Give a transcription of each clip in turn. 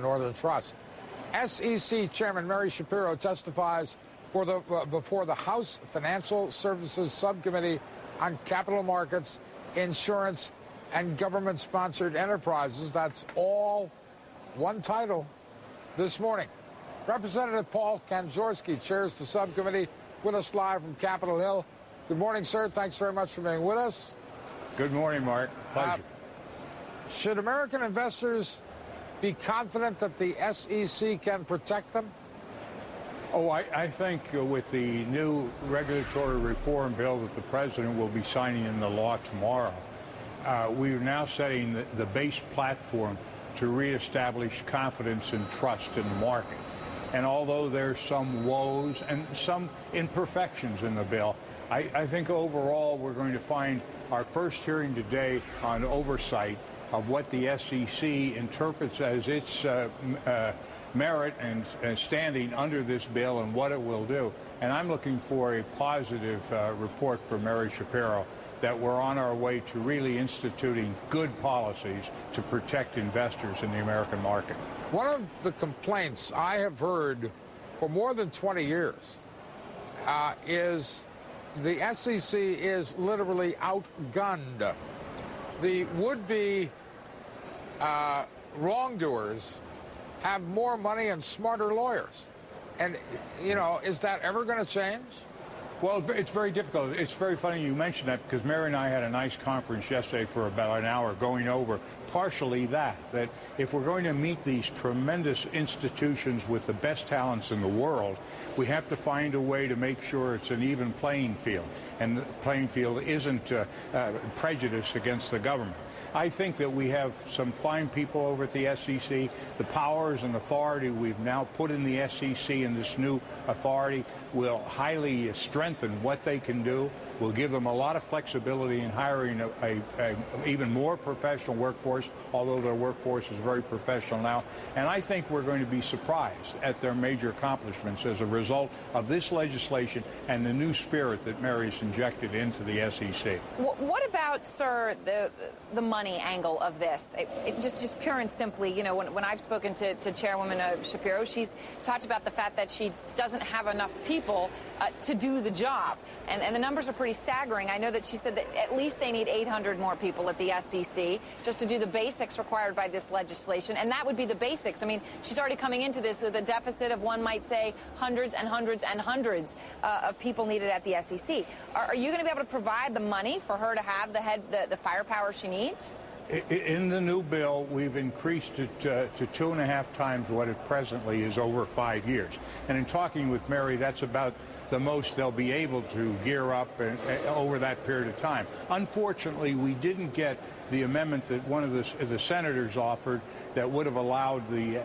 Northern Trust. SEC Chairman Mary Shapiro testifies before the House Financial Services Subcommittee on Capital Markets, Insurance, and Government-Sponsored Enterprises. That's all one title this morning. Representative Paul Kanjorski chairs the subcommittee, with us live from Capitol Hill. Good morning, sir. Thanks very much for being with us. Good morning, Mark. Pleasure. Should American investors be confident that the SEC can protect them? Oh, I think with the new regulatory reform bill that the president will be signing into law tomorrow, we are now setting the base platform to reestablish confidence and trust in the market. And although there's some woes and some imperfections in the bill, I think overall we're going to find our first hearing today on oversight of what the SEC interprets as its merit and standing under this bill and what it will do. And I'm looking for a positive report from Mary Shapiro that we're on our way to really instituting good policies to protect investors in the American market. One of the complaints I have heard for more than 20 years is the SEC is literally outgunned. The would-be wrongdoers have more money and smarter lawyers. And, you know, is that ever going to change? Well, it's very difficult. It's very funny you mentioned that, because Mary and I had a nice conference yesterday for about an hour going over partially that if we're going to meet these tremendous institutions with the best talents in the world, we have to find a way to make sure it's an even playing field, and the playing field isn't prejudice against the government. I think that we have some fine people over at the SEC. The powers and authority we've now put in the SEC, and this new authority will highly strengthen what they can do. Will give them a lot of flexibility in hiring a even more professional workforce, although their workforce is very professional now. And I think we're going to be surprised at their major accomplishments as a result of this legislation and the new spirit that Mary's injected into the SEC. What about, sir, the money angle of this? Just pure and simply, you know, when I've spoken to Chairwoman Shapiro, she's talked about the fact that she doesn't have enough people to do the job. And the numbers are pretty staggering. I know that she said that at least they need 800 more people at the SEC just to do the basics required by this legislation. And that would be the basics. I mean, she's already coming into this with a deficit of, one might say, hundreds and hundreds and hundreds of people needed at the SEC. Are you going to be able to provide the money for her to have the firepower she needs? In the new bill, we've increased it to 2.5 times what it presently is over 5 years. And in talking with Mary, that's about the most they'll be able to gear up over that period of time. Unfortunately, we didn't get the amendment that one of the senators offered that would have allowed the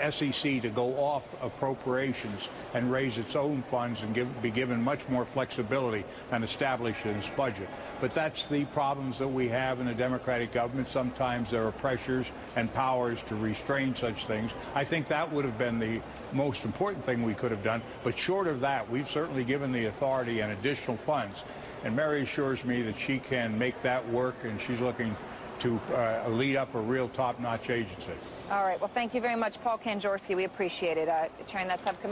SEC to go off appropriations and raise its own funds and be given much more flexibility and establish its budget. But that's the problems that we have in a Democratic government. Sometimes there are pressures and powers to restrain such things. I think that would have been the most important thing we could have done. But short of that, we've certainly given the authority and additional funds. And Mary assures me that she can make that work, and she's looking to lead up a real top-notch agency. All right. Well, thank you very much, Paul Kanjorski. We appreciate it, chairing that subcommittee.